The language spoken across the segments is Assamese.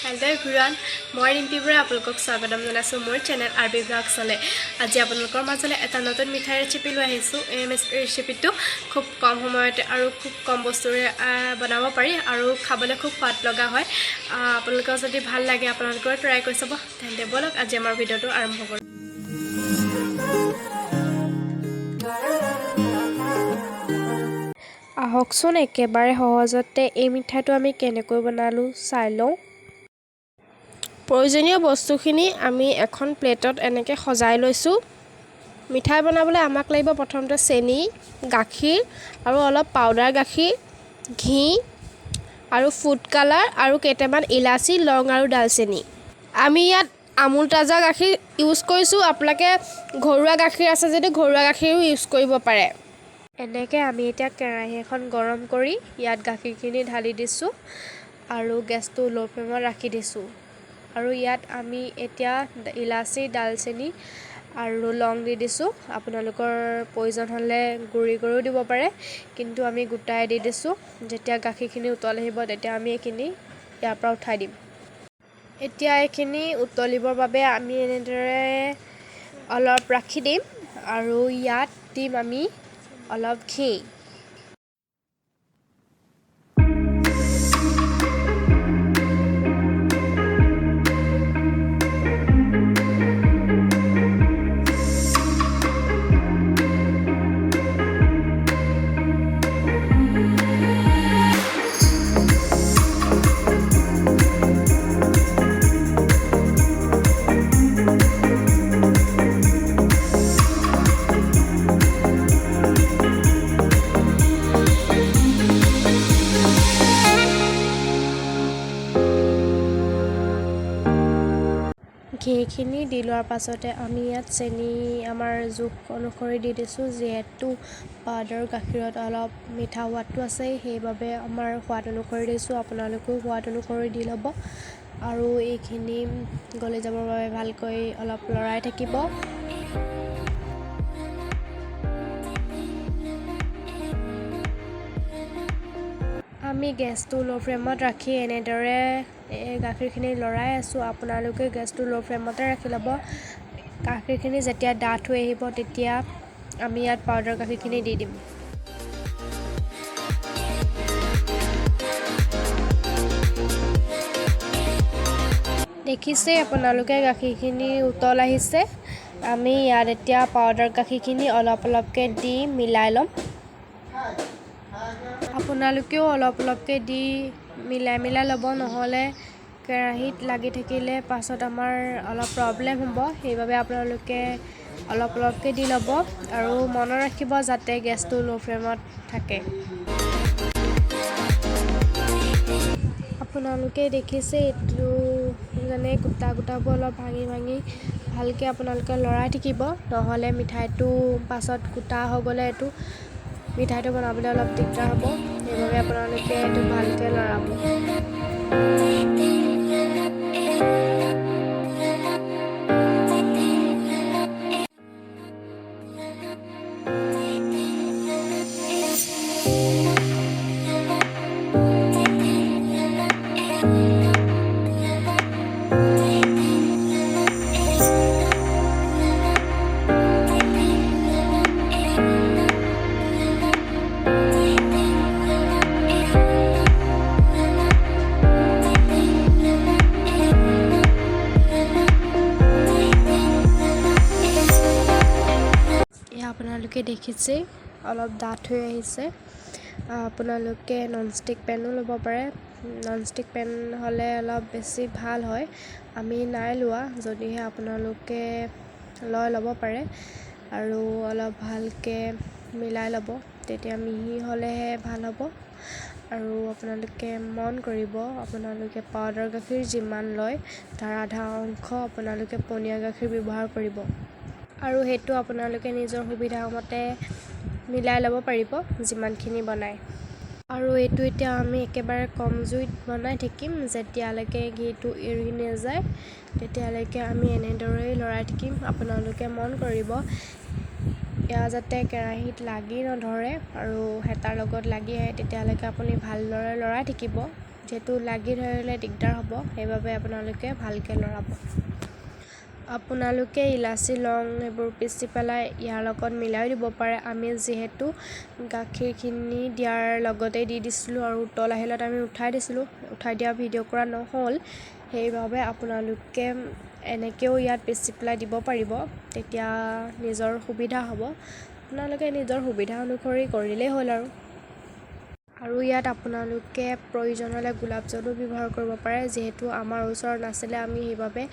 Hello everyone, মই ৰিম্পী বৰা আপোনালোকক স্বাগতম জনাইছো মোৰ চেনেল আৰবি ব্লগ চলে। আজি আপোনালোকৰ মাজলৈ এটা নতুন মিঠাই ৰেচিপি লৈ আহিছো। এই ৰেচিপিটো খুব কম সময়তে আৰু খুব কম বস্তুৰে বনাব পাৰি আৰু খাবলৈ খুব সোৱাদ লগা হয়। আপোনালোকৰ যদি ভাল লাগে আপোনালোকৰ ট্ৰাই কৰি চাব। তেন্তে বলক আজি আমাৰ ভিডিঅটো আৰম্ভ কৰোঁ। আহকচোন একেবাৰে সহজতে এই মিঠাইটো আমি কেনেকৈ বনালো চাই লওঁ। প্ৰয়োজনীয় বস্তুখিনি আমি এখন প্লেটত এনেকৈ সজাই লৈছোঁ। মিঠাই বনাবলৈ আমাক লাগিব প্ৰথমতে চেনি, গাখীৰ আৰু অলপ পাউডাৰ গাখীৰ, ঘি আৰু ফুড কালাৰ আৰু কেইটামান ইলাচি, লং আৰু ডালচেনি। আমি ইয়াত আমুল তাজা গাখীৰ ইউজ কৰিছোঁ। আপোনালোকে ঘৰুৱা গাখীৰ আছে যদি ঘৰুৱা গাখীৰো ইউজ কৰিব পাৰে। এনেকৈ আমি এতিয়া কেৰাহী এখন গৰম কৰি ইয়াত গাখীৰখিনি ঢালি দিছোঁ আৰু গেছটো ল' ফ্লেমত ৰাখি দিছোঁ। আৰু ইয়াত আমি এতিয়া ইলাচি, ডালচেনি আৰু লং দি দিছোঁ। আপোনালোকৰ প্ৰয়োজন হ'লে গুড়ি কৰিও দিব পাৰে, কিন্তু আমি গোটাই দি দিছোঁ। যেতিয়া গাখীৰখিনি উতল আহিব তেতিয়া আমি এইখিনি ইয়াৰ পৰা উঠাই দিম। এতিয়া এইখিনি উতলিবৰ বাবে আমি এনেদৰে অলপ ৰাখি দিম আৰু ইয়াত দিম আমি অলপ ঘি। ঘিখিনি দি লোৱাৰ পাছতে আমি ইয়াত চেনি আমাৰ জোখ অনুসৰি দি দিছোঁ। যিহেতু পাউডাৰ গাখীৰত অলপ মিঠা সোৱাদটো আছে, সেইবাবে আমাৰ সোৱাদ অনুসৰি দিছোঁ। আপোনালোকেও সোৱাদ অনুসৰি দি ল'ব আৰু এইখিনি গলি যাবৰ বাবে ভালকৈ অলপ লৰাই থাকিব। আমি গেছটো ল' ফ্লেমত ৰাখি এনেদৰে গাখীৰখিনি লৰাই আছোঁ। আপোনালোকে গেছটো ল' ফ্লেমতে ৰাখি ল'ব। গাখীৰখিনি যেতিয়া ডাঠ হৈ আহিব তেতিয়া আমি ইয়াত পাউডাৰ গাখীৰখিনি দি দিম। দেখিছে আপোনালোকে গাখীৰখিনি উতল আহিছে। আমি ইয়াত এতিয়া পাউডাৰ গাখীৰখিনি অলপ অলপকৈ দি মিলাই ল'ম। আপোনালোকেও অলপ অলপকৈ দি মিলাই ল'ব, নহ'লে কেৰাহীত লাগি থাকিলে পাছত আমাৰ অলপ প্ৰব্লেম হ'ব। সেইবাবে আপোনালোকে অলপ অলপকৈ দি ল'ব আৰু মনত ৰাখিব যাতে গেছটো ল' ফ্লেমত থাকে। আপোনালোকে দেখিছে এইটো যেনে গোটা গোটাবোৰ অলপ ভাঙি ভাঙি ভালকৈ আপোনালোকে লৰাই থাকিব, নহ'লে মিঠাইটো পাছত গোটা হৈ গ'লে এইটো মিঠাইটো বনাবলৈ অলপ দিগদাৰ হ'ব। সেইবাবে আপোনালোকে এইটো ভালকৈ লৰাব। আপোনালোকে দেখিছে অলপ ডাঠ হৈ আহিছে। আপোনালোকে ননষ্টিক পেনো ল'ব পাৰে। ননষ্টিক পেন হ'লে অলপ বেছি ভাল হয়। আমি নাই লোৱা, যদিহে আপোনালোকে ল'ব পাৰে আৰু অলপ ভালকৈ মিলাই ল'ব, তেতিয়া মিহি হ'লেহে ভাল হ'ব। আৰু আপোনালোকে মন কৰিব, আপোনালোকে পাউডাৰ গাখীৰ যিমান লয় তাৰ আধা অংশ আপোনালোকে পনীয়া গাখীৰ ব্যৱহাৰ কৰিব আৰু সেইটো আপোনালোকে নিজৰ সুবিধা মতে মিলাই ল'ব পাৰিব যিমানখিনি বনায়। আৰু এইটো এতিয়া আমি একেবাৰে কম জুইত বনাই থাকিম। যেতিয়ালৈকে ঘিটো এৰি নাযায় তেতিয়ালৈকে আমি এনেদৰেই লৰাই থাকিম। আপোনালোকে মন কৰিব এয়া যাতে কেৰাহীত লাগি নধৰে আৰু হেতাৰ লগত লাগি আহে, তেতিয়ালৈকে আপুনি ভালদৰে লৰাই থাকিব। যিহেতু লাগি ধৰিলে দিগদাৰ হ'ব, সেইবাবে আপোনালোকে ভালকৈ লৰাব। আপোনালোকে ইলাচি লং এইবোৰ পিচি পেলাই ইয়াৰ লগত মিলাই দিব পাৰে। আমি যিহেতু গাখীৰখিনি দিয়াৰ লগতেই দি দিছিলোঁ আৰু উতল আহিলত আমি উঠাই দিছিলোঁ, উঠাই দিয়া ভিডিঅ' কৰা নহ'ল, সেইবাবে আপোনালোকে এনেকৈও ইয়াত পিচি পেলাই দিব পাৰিব, তেতিয়া নিজৰ সুবিধা হ'ব। আপোনালোকে নিজৰ সুবিধা অনুসৰি কৰিলেই হ'ল আৰু ইয়াত আপোনালোকে প্ৰয়োজন হ'লে গোলাপ জলো ব্যৱহাৰ কৰিব পাৰে। যিহেতু আমাৰ ওচৰত নাছিলে, আমি সেইবাবে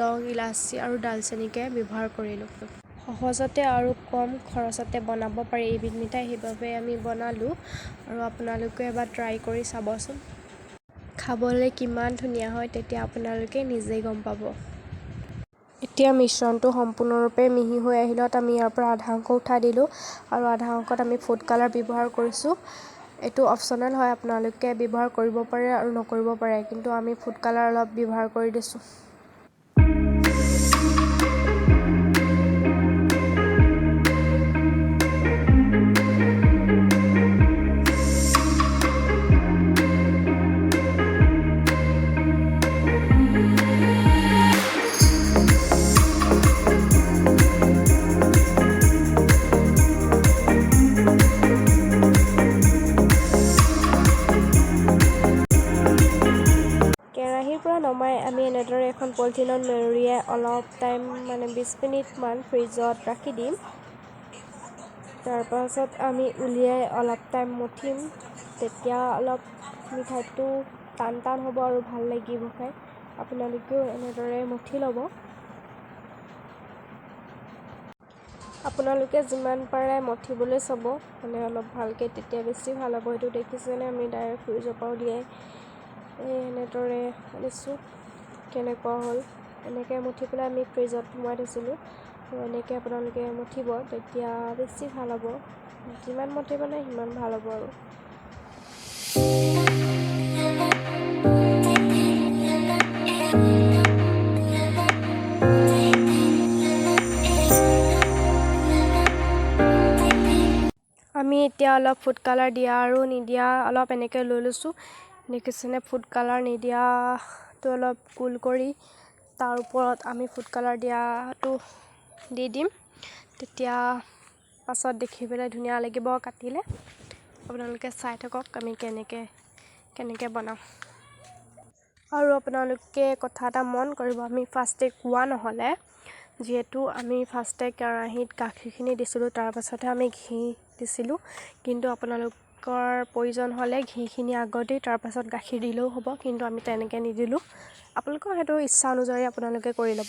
লং, ইলাচি আৰু ডালচেনিকে ব্যৱহাৰ কৰিলোঁ। সহজতে আৰু কম খৰচতে বনাব পাৰি এইবিধ মিঠাই, সেইবাবে আমি বনালোঁ আৰু আপোনালোকে এবাৰ ট্ৰাই কৰি চাবচোন। খাবলৈ কিমান ধুনীয়া হয় তেতিয়া আপোনালোকে নিজেই গম পাব। এতিয়া মিশ্ৰণটো সম্পূৰ্ণৰূপে মিহি হৈ আহিলত আমি ইয়াৰ পৰা আধা অংশ উঠাই দিলোঁ আৰু আধা অংশত আমি ফুড কালাৰ ব্যৱহাৰ কৰিছোঁ। এইটো অপশ্যনেল হয়, আপোনালোকে ব্যৱহাৰ কৰিব পাৰে আৰু নকৰিব পাৰে, কিন্তু আমি ফুড কালাৰ অলপ ব্যৱহাৰ কৰি দিছোঁ। কেৰাহীৰ পৰা নমাই আমি এনেদৰে এখন পলিথিনত মেৰিয়াই অলপ টাইম 20 মিনিটমান ফ্ৰিজত ৰাখি দিম। তাৰপাছত আমি উলিয়াই অলপ টাইম মঠিম, তেতিয়া অলপ মিঠাইটো টান টান হ'ব আৰু ভাল লাগিব খাই। আপোনালোকেও এনেদৰে মঠি ল'ব। আপোনালোকে যিমান পাৰে মঠিবলৈ চাব, অলপ ভালকৈ, তেতিয়া বেছি ভাল হ'ব। এইটো দেখিছেনে, আমি ডাইৰেক্ট ফ্ৰিজৰ পৰা উলিয়াই এনেদৰে আনিছোঁ। কেনেকুৱা হ'ল, এনেকৈ মঠি পেলাই আমি ফ্ৰিজত সোমাই থৈছিলোঁ আৰু এনেকৈ আপোনালোকে মঠিব, তেতিয়া বেছি ভাল হ'ব। যিমান মঠিব সিমান ভাল হ'ব আৰু। আমি এতিয়া অলপ ফুড কালাৰ দিয়া আৰু নিদিয়া অলপ এনেকৈ লৈ লৈছোঁ। দেখিছেনে, ফুড কালাৰ নিদিয়াটো অলপ গোল কৰি তাৰ ওপৰত আমি ফুড কালাৰ দিয়াটো দি দিম, তেতিয়া পাছত দেখিবলৈ ধুনীয়া লাগিব কাটিলে। আপোনালোকে চাই থাকক আমি কেনেকৈ বনাওঁ। আৰু আপোনালোকে কথা এটা মন কৰিব, আমি ফাৰ্ষ্টে কোৱা নহ'লে, যিহেতু আমি ফাৰ্ষ্টে কেৰাহীত গাখীৰখিনি দিছিলোঁ, তাৰপাছতহে আমি ঘি দিছিলোঁ, কিন্তু আপোনালোকৰ প্ৰয়োজন হ'লে ঘিখিনি আগত দি তাৰপাছত গাখীৰ দিলেও হ'ব, কিন্তু আমি তেনেকৈ নিদিলোঁ। আপোনালোকৰ সেইটো ইচ্ছা অনুযায়ী আপোনালোকে কৰি ল'ব।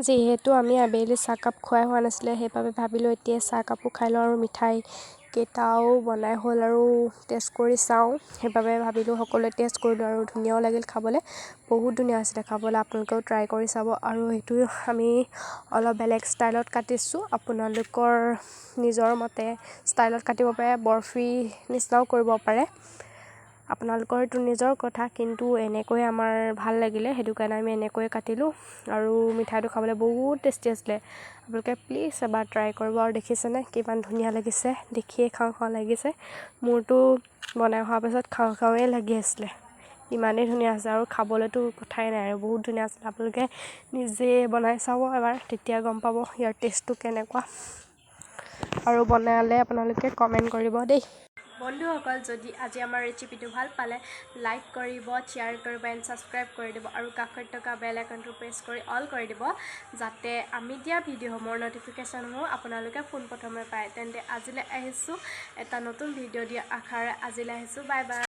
যিহেতু আমি আবেলি চাহকাপ খোৱাই হোৱা নাছিলে সেইবাবে ভাবিলোঁ এতিয়া চাহকাপো খাই লওঁ আৰু মিঠাই কেইটাও বনাই হ'ল আৰু টেষ্ট কৰি চাওঁ সেইবাবে ভাবিলোঁ সকলোৱে টেষ্ট কৰিলোঁ আৰু ধুনীয়াও লাগিল খাবলৈ বহুত ধুনীয়া হৈছিলে খাবলৈ আপোনালোকেও ট্ৰাই কৰি চাব আৰু সেইটো আমি অলপ বেলেগ ষ্টাইলত কাটিছোঁ আপোনালোকৰ নিজৰ মতে ষ্টাইলত কাটিব পাৰে বৰফি নিচিনাও কৰিব পাৰে আপোনালোকৰ এইটো নিজৰ কথা কিন্তু এনেকৈ আমাৰ ভাল লাগিলে সেইটো কাৰণে আমি এনেকৈয়ে কাটিলোঁ আৰু মিঠাইটো খাবলৈ বহুত টেষ্টি আছিলে আপোনালোকে প্লিজ এবাৰ ট্ৰাই কৰিব আৰু দেখিছেনে কিমান ধুনীয়া লাগিছে দেখিয়ে খাওঁ খাওঁ লাগিছে মোৰতো বনাই হোৱাৰ পাছত খাওঁ খাওঁৱে লাগি আছিলে ইমানেই ধুনীয়া আছে আৰু খাবলৈতো কথাই নাই আৰু বহুত ধুনীয়া আছিলে আপোনালোকে নিজে বনাই চাব এবাৰ তেতিয়া গম পাব ইয়াৰ টেষ্টটো কেনেকুৱা আৰু বনালে আপোনালোকে কমেণ্ট কৰিব দেই বন্ধুসকল যদি আজি আমাৰ ৰেচিপিটো ভাল পালে লাইক কৰিব শ্বেয়াৰ কৰিব এণ্ড ছাবস্ক্ৰাইব কৰি দিব আৰু কাষত থকা বেল আইকনটো প্ৰেছ কৰি অল কৰি দিব যাতে আমি দিয়া ভিডিঅ'সমূহৰ ন'টিফিকেশ্যনসমূহ আপোনালোকে পোনপ্ৰথমে পায় তেন্তে আজিলৈ আহিছোঁ এটা নতুন ভিডিঅ' দিয়া আশাৰে আজিলৈ আহিছোঁ বাই বাই